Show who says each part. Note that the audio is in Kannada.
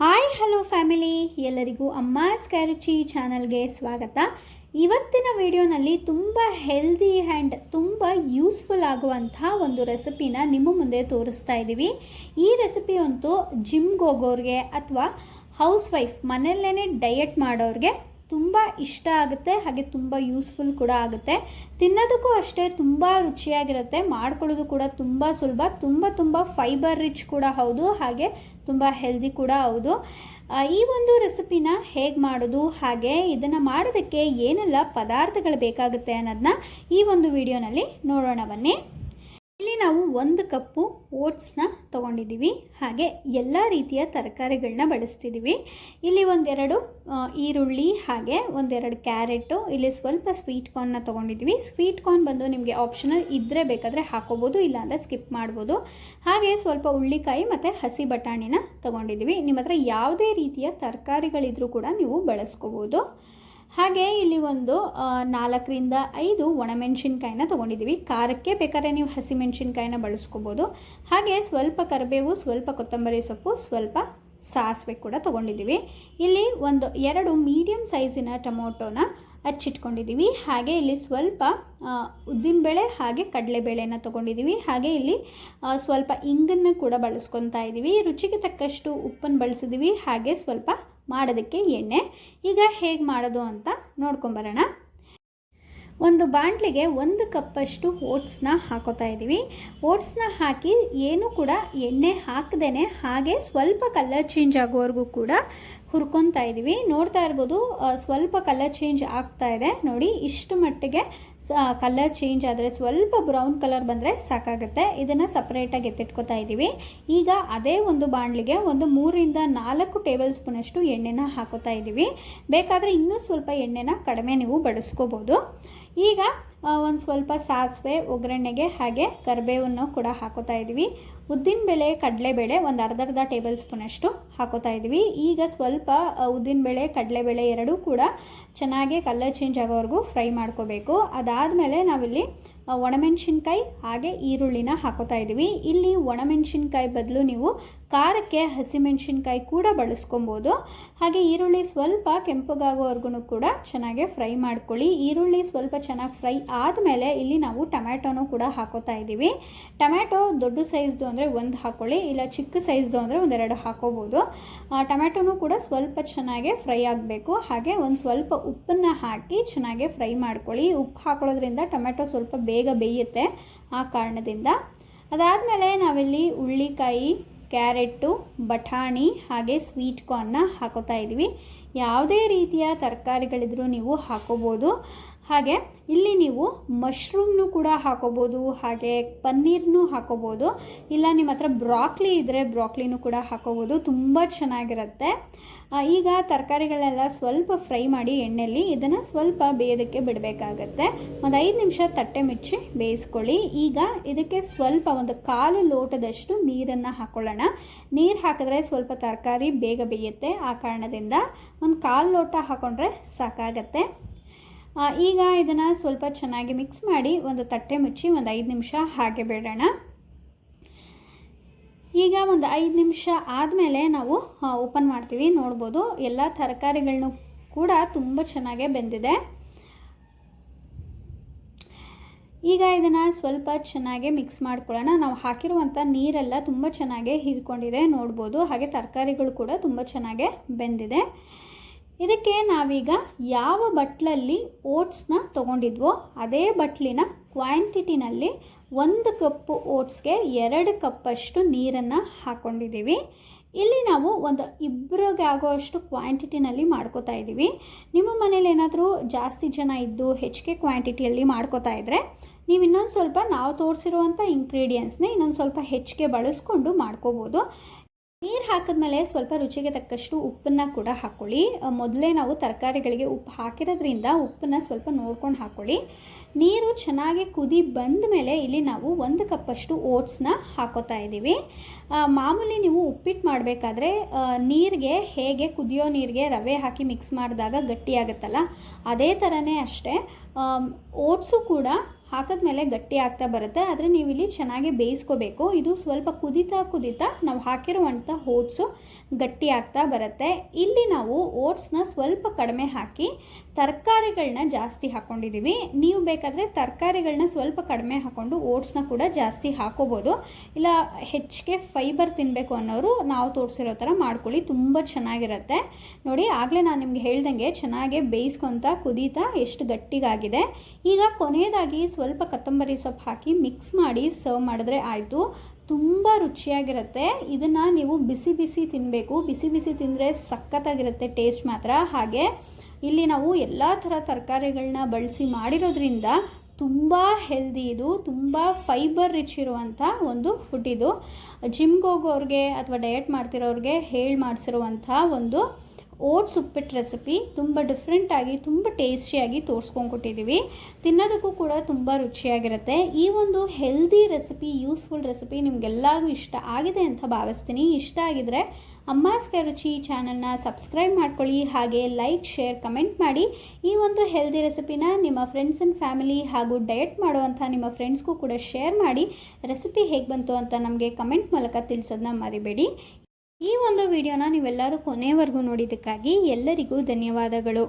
Speaker 1: ಹಾಯ್ ಹಲೋ ಫ್ಯಾಮಿಲಿ, ಎಲ್ಲರಿಗೂ ಅಮ್ಮಾಸ್ ಕೈರುಚಿ ಚಾನಲ್ಗೆ ಸ್ವಾಗತ. ಇವತ್ತಿನ ವಿಡಿಯೋನಲ್ಲಿ ತುಂಬ ಹೆಲ್ದಿ ಆ್ಯಂಡ್ ತುಂಬ ಯೂಸ್ಫುಲ್ ಆಗುವಂಥ ಒಂದು ರೆಸಿಪಿನ ನಿಮ್ಮ ಮುಂದೆ ತೋರಿಸ್ತಾ ಇದ್ದೀವಿ. ಈ ರೆಸಿಪಿ ಅಂತೂ ಜಿಮ್ಗೆ ಹೋಗೋರಿಗೆ ಅಥವಾ ಹೌಸ್ ವೈಫ್ ಮನೆಯಲ್ಲೇ ಡಯಟ್ ಮಾಡೋರಿಗೆ ತುಂಬ ಇಷ್ಟ ಆಗುತ್ತೆ, ಹಾಗೆ ತುಂಬ ಯೂಸ್ಫುಲ್ ಕೂಡ ಆಗುತ್ತೆ. ತಿನ್ನೋದಕ್ಕೂ ಅಷ್ಟೇ ತುಂಬ ರುಚಿಯಾಗಿರುತ್ತೆ, ಮಾಡ್ಕೊಳ್ಳೋದು ಕೂಡ ತುಂಬ ಸುಲಭ, ತುಂಬ ಫೈಬರ್ ರಿಚ್ ಕೂಡ ಹೌದು, ಹಾಗೆ ತುಂಬ ಹೆಲ್ದಿ ಕೂಡ ಹೌದು. ಈ ಒಂದು ರೆಸಿಪಿನ ಹೇಗೆ ಮಾಡೋದು, ಹಾಗೆ ಇದನ್ನು ಮಾಡೋದಕ್ಕೆ ಏನೆಲ್ಲ ಪದಾರ್ಥಗಳು ಬೇಕಾಗುತ್ತೆ ಅನ್ನೋದನ್ನ ಈ ಒಂದು ವಿಡಿಯೋನಲ್ಲಿ ನೋಡೋಣ ಬನ್ನಿ. ಇಲ್ಲಿ ನಾವು 1 ಕಪ್ಪು ಓಟ್ಸ್ನ ತೊಗೊಂಡಿದ್ದೀವಿ, ಹಾಗೆ ಎಲ್ಲ ರೀತಿಯ ತರಕಾರಿಗಳನ್ನ ಬಳಸ್ತಿದ್ದೀವಿ. ಇಲ್ಲಿ ಒಂದೆರಡು ಈರುಳ್ಳಿ, ಹಾಗೆ ಒಂದೆರಡು ಕ್ಯಾರೆಟು, ಇಲ್ಲಿ ಸ್ವಲ್ಪ ಸ್ವೀಟ್ ಕಾರ್ನ್ನ ತೊಗೊಂಡಿದ್ದೀವಿ. ಸ್ವೀಟ್ ಕಾರ್ನ್ ಬಂದು ನಿಮಗೆ ಆಪ್ಷನಲ್ ಇದ್ದರೆ ಬೇಕಾದರೆ ಹಾಕೋಬೋದು, ಇಲ್ಲಾಂದರೆ ಸ್ಕಿಪ್ ಮಾಡ್ಬೋದು. ಹಾಗೆ ಸ್ವಲ್ಪ ಹುಳ್ಳಿಕಾಯಿ ಮತ್ತು ಹಸಿ ಬಟಾಣಿನ ತೊಗೊಂಡಿದ್ದೀವಿ. ನಿಮ್ಮ ಹತ್ರ ಯಾವುದೇ ರೀತಿಯ ತರಕಾರಿಗಳಿದ್ರೂ ಕೂಡ ನೀವು ಬಳಸ್ಕೋಬೋದು. ಹಾಗೆ ಇಲ್ಲಿ ಒಂದು 4 ರಿಂದ 5 ಒಣಮೆಣಸಿನ್ಕಾಯಿನ ತೊಗೊಂಡಿದ್ದೀವಿ. ಖಾರಕ್ಕೆ ಬೇಕಾದ್ರೆ ನೀವು ಹಸಿಮೆಣಸಿನ್ಕಾಯಿನ ಬಳಸ್ಕೋಬೋದು. ಹಾಗೆ ಸ್ವಲ್ಪ ಕರಿಬೇವು, ಸ್ವಲ್ಪ ಕೊತ್ತಂಬರಿ ಸೊಪ್ಪು, ಸ್ವಲ್ಪ ಸಾಸಿವೆ ಕೂಡ ತೊಗೊಂಡಿದ್ದೀವಿ. ಇಲ್ಲಿ 2 ಮೀಡಿಯಮ್ ಸೈಜಿನ ಟೊಮೊಟೊನ ಹಚ್ಚಿಟ್ಕೊಂಡಿದ್ದೀವಿ. ಹಾಗೆ ಇಲ್ಲಿ ಸ್ವಲ್ಪ ಉದ್ದಿನಬೇಳೆ ಹಾಗೆ ಕಡಲೆಬೇಳೆನ ತೊಗೊಂಡಿದ್ದೀವಿ. ಹಾಗೆ ಇಲ್ಲಿ ಸ್ವಲ್ಪ ಇಂಗನ್ನು ಕೂಡ ಬಳಸ್ಕೊತಾ ಇದ್ದೀವಿ. ರುಚಿಗೆ ತಕ್ಕಷ್ಟು ಉಪ್ಪನ್ನು ಬಳಸಿದ್ದೀವಿ. ಹಾಗೆ ಸ್ವಲ್ಪ ಮಾಡೋದಕ್ಕೆ ಎಣ್ಣೆ. ಈಗ ಹೇಗೆ ಮಾಡೋದು ಅಂತ ನೋಡ್ಕೊಂಬರೋಣ. ಒಂದು ಬಾಣಲಿಗೆ 1 ಕಪ್ಪಷ್ಟು ಓಟ್ಸ್ನ ಹಾಕೋತಾ ಇದ್ದೀವಿ. ಓಟ್ಸ್ನ ಹಾಕಿ ಏನೂ ಕೂಡ ಎಣ್ಣೆ ಹಾಕದೇನೆ ಹಾಗೆ ಸ್ವಲ್ಪ ಕಲರ್ ಚೇಂಜ್ ಆಗೋವರೆಗೂ ಕೂಡ ಹುರ್ಕೊತಾ ಇದ್ದೀವಿ. ನೋಡ್ತಾ ಇರ್ಬೋದು, ಸ್ವಲ್ಪ ಕಲರ್ ಚೇಂಜ್ ಆಗ್ತಾ ಇದೆ ನೋಡಿ. ಇಷ್ಟು ಮಟ್ಟಿಗೆ ಕಲರ್ ಚೇಂಜ್ ಆದರೆ, ಸ್ವಲ್ಪ ಬ್ರೌನ್ ಕಲರ್ ಬಂದರೆ ಸಾಕಾಗುತ್ತೆ. ಇದನ್ನು ಸಪ್ರೇಟಾಗಿ ಎತ್ತಿಟ್ಕೊತಾ ಇದ್ದೀವಿ. ಈಗ ಅದೇ ಒಂದು ಬಾಣಲಿಗೆ 3 ರಿಂದ 4 ಟೇಬಲ್ ಸ್ಪೂನಷ್ಟು ಎಣ್ಣೆನ ಹಾಕೋತಾ ಇದ್ದೀವಿ. ಬೇಕಾದರೆ ಇನ್ನೂ ಸ್ವಲ್ಪ ಎಣ್ಣೆನ ಕಡಿಮೆ ನೀವು ಬಳಸ್ಕೋಬೋದು. ಈಗ ಒಂದು ಸ್ವಲ್ಪ ಸಾಸಿವೆ ಒಗ್ಗರಣೆಗೆ, ಹಾಗೆ ಕರಿಬೇವನ್ನು ಕೂಡ ಹಾಕೋತಾ ಇದ್ದೀವಿ. ಉದ್ದಿನಬೇಳೆ, ಕಡಲೆಬೇಳೆ ಒಂದು ಅರ್ಧ ಟೇಬಲ್ ಸ್ಪೂನಷ್ಟು ಹಾಕೋತಾ ಇದ್ದೀವಿ. ಈಗ ಸ್ವಲ್ಪ ಉದ್ದಿನಬೇಳೆ, ಕಡಲೆಬೇಳೆ ಎರಡೂ ಕೂಡ ಚೆನ್ನಾಗಿ ಕಲರ್ ಚೇಂಜ್ ಆಗೋವರೆಗೂ ಫ್ರೈ ಮಾಡ್ಕೋಬೇಕು. ಅದಾದಮೇಲೆ ನಾವಿಲ್ಲಿ ಒಣಮೆಣಸಿನ್ಕಾಯಿ ಹಾಗೆ ಈರುಳ್ಳಿನ ಹಾಕೋತಾ ಇದ್ದೀವಿ. ಇಲ್ಲಿ ಒಣಮೆಣಸಿನ್ಕಾಯಿ ಬದಲು ನೀವು ಖಾರಕ್ಕೆ ಹಸಿಮೆಣಸಿನ್ಕಾಯಿ ಕೂಡ ಬಳಸ್ಕೊಬೋದು. ಹಾಗೆ ಈರುಳ್ಳಿ ಸ್ವಲ್ಪ ಕೆಂಪಗಾಗೋವರೆಗೂ ಕೂಡ ಚೆನ್ನಾಗಿ ಫ್ರೈ ಮಾಡ್ಕೊಳ್ಳಿ. ಈರುಳ್ಳಿ ಸ್ವಲ್ಪ ಚೆನ್ನಾಗಿ ಫ್ರೈ ಆದಮೇಲೆ ಇಲ್ಲಿ ನಾವು ಟೊಮ್ಯಾಟೊನೂ ಕೂಡ ಹಾಕೋತಾ ಇದ್ದೀವಿ. ಟೊಮ್ಯಾಟೊ ದೊಡ್ಡ ಸೈಜ್ದು ಅಂದರೆ 1 ಹಾಕ್ಕೊಳ್ಳಿ, ಇಲ್ಲ ಚಿಕ್ಕ ಸೈಜ್ದು ಅಂದರೆ 2 ಹಾಕೋಬೋದು. ಟೊಮ್ಯಾಟೊನೂ ಕೂಡ ಸ್ವಲ್ಪ ಚೆನ್ನಾಗಿ ಫ್ರೈ ಆಗಬೇಕು. ಹಾಗೆ ಒಂದು ಸ್ವಲ್ಪ ಉಪ್ಪನ್ನು ಹಾಕಿ ಚೆನ್ನಾಗಿ ಫ್ರೈ ಮಾಡ್ಕೊಳ್ಳಿ. ಉಪ್ಪು ಹಾಕೊಳ್ಳೋದ್ರಿಂದ ಟೊಮ್ಯಾಟೊ ಸ್ವಲ್ಪ ಬೇಗ ಬೇಯುತ್ತೆ, ಆ ಕಾರಣದಿಂದ. ಅದಾದಮೇಲೆ ನಾವಿಲ್ಲಿ ಹುಳ್ಳಿಕಾಯಿ, ಕ್ಯಾರೆಟು, ಬಟಾಣಿ ಹಾಗೆ ಸ್ವೀಟ್ ಕಾರ್ನ್ನ ಹಾಕೋತಾ ಇದ್ದೀವಿ. ಯಾವುದೇ ರೀತಿಯ ತರಕಾರಿಗಳಿದ್ರೂ ನೀವು ಹಾಕೋಬೋದು. ಹಾಗೆ ಇಲ್ಲಿ ನೀವು ಮಶ್ರೂಮ್ನು ಕೂಡ ಹಾಕೋಬೋದು, ಹಾಗೆ ಪನ್ನೀರ್ನೂ ಹಾಕೋಬೋದು, ಇಲ್ಲ ನಿಮ್ಮ ಹತ್ರ ಬ್ರಾಕ್ಲಿ ಇದ್ದರೆ ಬ್ರಾಕ್ಲಿನೂ ಕೂಡ ಹಾಕೋಬೋದು. ತುಂಬ ಚೆನ್ನಾಗಿರುತ್ತೆ. ಈಗ ತರಕಾರಿಗಳೆಲ್ಲ ಸ್ವಲ್ಪ ಫ್ರೈ ಮಾಡಿ ಎಣ್ಣೆಯಲ್ಲಿ ಇದನ್ನು ಸ್ವಲ್ಪ ಬೇಯೋದಕ್ಕೆ ಬಿಡಬೇಕಾಗತ್ತೆ. ಒಂದು 5 ನಿಮಿಷ ತಟ್ಟೆ ಮುಚ್ಚಿ ಬೇಯಿಸ್ಕೊಳ್ಳಿ. ಈಗ ಇದಕ್ಕೆ ಸ್ವಲ್ಪ ಒಂದು 1/4 ಲೋಟದಷ್ಟು ನೀರನ್ನು ಹಾಕ್ಕೊಳ್ಳೋಣ. ನೀರು ಹಾಕಿದ್ರೆ ಸ್ವಲ್ಪ ತರಕಾರಿ ಬೇಗ ಬೇಯುತ್ತೆ, ಆ ಕಾರಣದಿಂದ ಒಂದು 1/4 ಲೋಟ ಹಾಕ್ಕೊಂಡ್ರೆ ಸಾಕಾಗತ್ತೆ. ಈಗ ಇದನ್ನು ಸ್ವಲ್ಪ ಚೆನ್ನಾಗಿ ಮಿಕ್ಸ್ ಮಾಡಿ ಒಂದು ತಟ್ಟೆ ಮುಚ್ಚಿ ಒಂದು 5 ನಿಮಿಷ ಹಾಗೆ ಬಿಡೋಣ. ಈಗ ಒಂದು 5 ನಿಮಿಷ ಆದಮೇಲೆ ನಾವು ಓಪನ್ ಮಾಡ್ತೀವಿ. ನೋಡ್ಬೋದು ಎಲ್ಲ ತರಕಾರಿಗಳನ್ನೂ ಕೂಡ ತುಂಬ ಚೆನ್ನಾಗೇ ಬೆಂದಿದೆ. ಈಗ ಇದನ್ನು ಸ್ವಲ್ಪ ಚೆನ್ನಾಗಿ ಮಿಕ್ಸ್ ಮಾಡ್ಕೊಳ್ಳೋಣ. ನಾವು ಹಾಕಿರುವಂಥ ನೀರೆಲ್ಲ ತುಂಬ ಚೆನ್ನಾಗೇ ಹೀರ್ಕೊಂಡಿದೆ ನೋಡ್ಬೋದು. ಹಾಗೆ ತರಕಾರಿಗಳು ಕೂಡ ತುಂಬ ಚೆನ್ನಾಗೇ ಬೆಂದಿದೆ. ಇದಕ್ಕೆ ನಾವೀಗ ಯಾವ ಬಟ್ಲಲ್ಲಿ ಓಟ್ಸ್ನ ತೊಗೊಂಡಿದ್ವೋ ಅದೇ ಬಟ್ಲಿನ ಕ್ವಾಂಟಿಟಿನಲ್ಲಿ 1 ಕಪ್ಪು ಓಟ್ಸ್ಗೆ 2 ಕಪ್ಪಷ್ಟು ನೀರನ್ನು ಹಾಕ್ಕೊಂಡಿದ್ದೀವಿ. ಇಲ್ಲಿ ನಾವು ಒಂದು 2ರಿಗೆ ಆಗೋಷ್ಟು ಕ್ವಾಂಟಿಟಿನಲ್ಲಿ ಮಾಡ್ಕೋತಾ ಇದ್ದೀವಿ. ನಿಮ್ಮ ಮನೇಲಿ ಏನಾದರೂ ಜಾಸ್ತಿ ಜನ ಇದ್ದು ಹೆಚ್ಚಿಗೆ ಕ್ವಾಂಟಿಟಿಯಲ್ಲಿ ಮಾಡ್ಕೋತಾ ಇದ್ದರೆ ನೀವು ಇನ್ನೊಂದು ಸ್ವಲ್ಪ ನಾವು ತೋರಿಸಿರುವಂಥ ಇಂಗ್ರೀಡಿಯೆಂಟ್ಸ್ನ ಇನ್ನೊಂದು ಸ್ವಲ್ಪ ಹೆಚ್ಚಿಗೆ ಬಳಸ್ಕೊಂಡು ಮಾಡ್ಕೋಬೋದು. ನೀರು ಹಾಕಿದ್ಮೇಲೆ ಸ್ವಲ್ಪ ರುಚಿಗೆ ತಕ್ಕಷ್ಟು ಉಪ್ಪನ್ನು ಕೂಡ ಹಾಕ್ಕೊಳ್ಳಿ. ಮೊದಲೇ ನಾವು ತರಕಾರಿಗಳಿಗೆ ಉಪ್ಪು ಹಾಕಿರೋದ್ರಿಂದ ಉಪ್ಪನ್ನು ಸ್ವಲ್ಪ ನೋಡ್ಕೊಂಡು ಹಾಕ್ಕೊಳ್ಳಿ. ನೀರು ಚೆನ್ನಾಗಿ ಕುದಿ ಬಂದ ಮೇಲೆ ಇಲ್ಲಿ ನಾವು 1 ಕಪ್ಪಷ್ಟು ಓಟ್ಸ್ನ ಹಾಕೋತಾ ಇದ್ದೀವಿ. ಮಾಮೂಲಿ ನೀವು ಉಪ್ಪಿಟ್ಟು ಮಾಡಬೇಕಾದ್ರೆ ನೀರಿಗೆ ಹೇಗೆ ಕುದಿಯೋ ನೀರಿಗೆ ರವೆ ಹಾಕಿ ಮಿಕ್ಸ್ ಮಾಡಿದಾಗ ಗಟ್ಟಿಯಾಗುತ್ತಲ್ಲ, ಅದೇ ಥರನೇ ಅಷ್ಟೇ ಓಟ್ಸು ಕೂಡ ಹಾಕಿದ್ಮೇಲೆ ಗಟ್ಟಿ ಆಗ್ತಾ ಬರುತ್ತೆ. ಆದರೆ ನೀವು ಇಲ್ಲಿ ಚೆನ್ನಾಗಿ ಬೇಯಿಸ್ಕೋಬೇಕು. ಇದು ಸ್ವಲ್ಪ ಕುದೀತಾ ನಾವು ಹಾಕಿರುವಂಥ ಓಟ್ಸು ಗಟ್ಟಿ ಆಗ್ತಾ ಬರುತ್ತೆ. ಇಲ್ಲಿ ನಾವು ಓಟ್ಸ್ನ ಸ್ವಲ್ಪ ಕಡಿಮೆ ಹಾಕಿ ತರಕಾರಿಗಳನ್ನ ಜಾಸ್ತಿ ಹಾಕ್ಕೊಂಡಿದ್ದೀವಿ. ನೀವು ಬೇಕಾದರೆ ತರಕಾರಿಗಳನ್ನ ಸ್ವಲ್ಪ ಕಡಿಮೆ ಹಾಕ್ಕೊಂಡು ಓಟ್ಸ್ನ ಕೂಡ ಜಾಸ್ತಿ ಹಾಕೋಬೋದು. ಇಲ್ಲ ಹೆಚ್ಚಿಗೆ ಫೈಬರ್ ತಿನ್ನಬೇಕು ಅನ್ನೋರು ನಾವು ತೋರಿಸಿರೋ ಥರ ಮಾಡ್ಕೊಳ್ಳಿ, ತುಂಬ ಚೆನ್ನಾಗಿರುತ್ತೆ. ನೋಡಿ, ಆಗಲೇ ನಾನು ನಿಮ್ಗೆ ಹೇಳ್ದಂಗೆ ಚೆನ್ನಾಗಿ ಬೇಯಿಸ್ಕೊತ ಕುದೀತಾ ಎಷ್ಟು ಗಟ್ಟಿಗಾಗಿದೆ. ಈಗ ಕೊನೆಯದಾಗಿ ಸ್ವಲ್ಪ ಕೊತ್ತಂಬರಿ ಸೊಪ್ಪು ಹಾಕಿ ಮಿಕ್ಸ್ ಮಾಡಿ ಸರ್ವ್ ಮಾಡಿದ್ರೆ ಆಯಿತು. ತುಂಬ ರುಚಿಯಾಗಿರುತ್ತೆ. ಇದನ್ನು ನೀವು ಬಿಸಿ ಬಿಸಿ ತಿನ್ನಬೇಕು. ಬಿಸಿ ಬಿಸಿ ತಿಂದರೆ ಸಖತ್ತಾಗಿರುತ್ತೆ ಟೇಸ್ಟ್ ಮಾತ್ರ. ಹಾಗೆ ಇಲ್ಲಿ ನಾವು ಎಲ್ಲ ಥರ ತರಕಾರಿಗಳನ್ನ ಬಳಸಿ ಮಾಡಿರೋದ್ರಿಂದ ತುಂಬ ಹೆಲ್ದಿ, ಇದು ತುಂಬ ಫೈಬರ್ ರಿಚ್ ಇರುವಂಥ ಒಂದು ಫುಡ್. ಇದು ಜಿಮ್ಗೆ ಹೋಗೋರಿಗೆ ಅಥವಾ ಡಯಟ್ ಮಾಡ್ತಿರೋರಿಗೆ ಮಾಡಿಸಿರುವಂಥ ಒಂದು ಓಟ್ಸ್ ಉಪ್ಪಿಟ್ಟು ರೆಸಿಪಿ ತುಂಬ ಡಿಫ್ರೆಂಟಾಗಿ ತುಂಬ ಟೇಸ್ಟಿಯಾಗಿ ತೋರಿಸ್ಕೊಂಡ್ಕೊಟ್ಟಿದ್ದೀವಿ. ತಿನ್ನೋದಕ್ಕೂ ಕೂಡ ತುಂಬ ರುಚಿಯಾಗಿರುತ್ತೆ. ಈ ಒಂದು ಹೆಲ್ದಿ ರೆಸಿಪಿ, ಯೂಸ್ಫುಲ್ ರೆಸಿಪಿ ನಿಮಗೆಲ್ಲರಿಗೂ ಇಷ್ಟ ಆಗಿದೆ ಅಂತ ಭಾವಿಸ್ತೀನಿ. ಇಷ್ಟ ಆಗಿದರೆ ಅಮ್ಮಾಸ್ ಕೈ ರುಚಿ ಚಾನಲ್ನ ಸಬ್ಸ್ಕ್ರೈಬ್ ಮಾಡ್ಕೊಳ್ಳಿ. ಹಾಗೆ ಲೈಕ್, ಶೇರ್, ಕಮೆಂಟ್ ಮಾಡಿ. ಈ ಒಂದು ಹೆಲ್ದಿ ರೆಸಿಪಿನ ನಿಮ್ಮ ಫ್ರೆಂಡ್ಸ್ ಆ್ಯಂಡ್ ಫ್ಯಾಮಿಲಿ ಹಾಗೂ ಡಯಟ್ ಮಾಡುವಂಥ ನಿಮ್ಮ ಫ್ರೆಂಡ್ಸ್ಗೂ ಕೂಡ ಶೇರ್ ಮಾಡಿ. ರೆಸಿಪಿ ಹೇಗೆ ಬಂತು ಅಂತ ನಮಗೆ ಕಮೆಂಟ್ ಮೂಲಕ ತಿಳಿಸೋದನ್ನ ಮರಿಬೇಡಿ. ಈ ಒಂದು ವಿಡಿಯೋನ ನೀವೆಲ್ಲರೂ ಕೊನೆವರೆಗೂ ನೋಡಿದ್ದಕ್ಕಾಗಿ ಎಲ್ಲರಿಗೂ ಧನ್ಯವಾದಗಳು.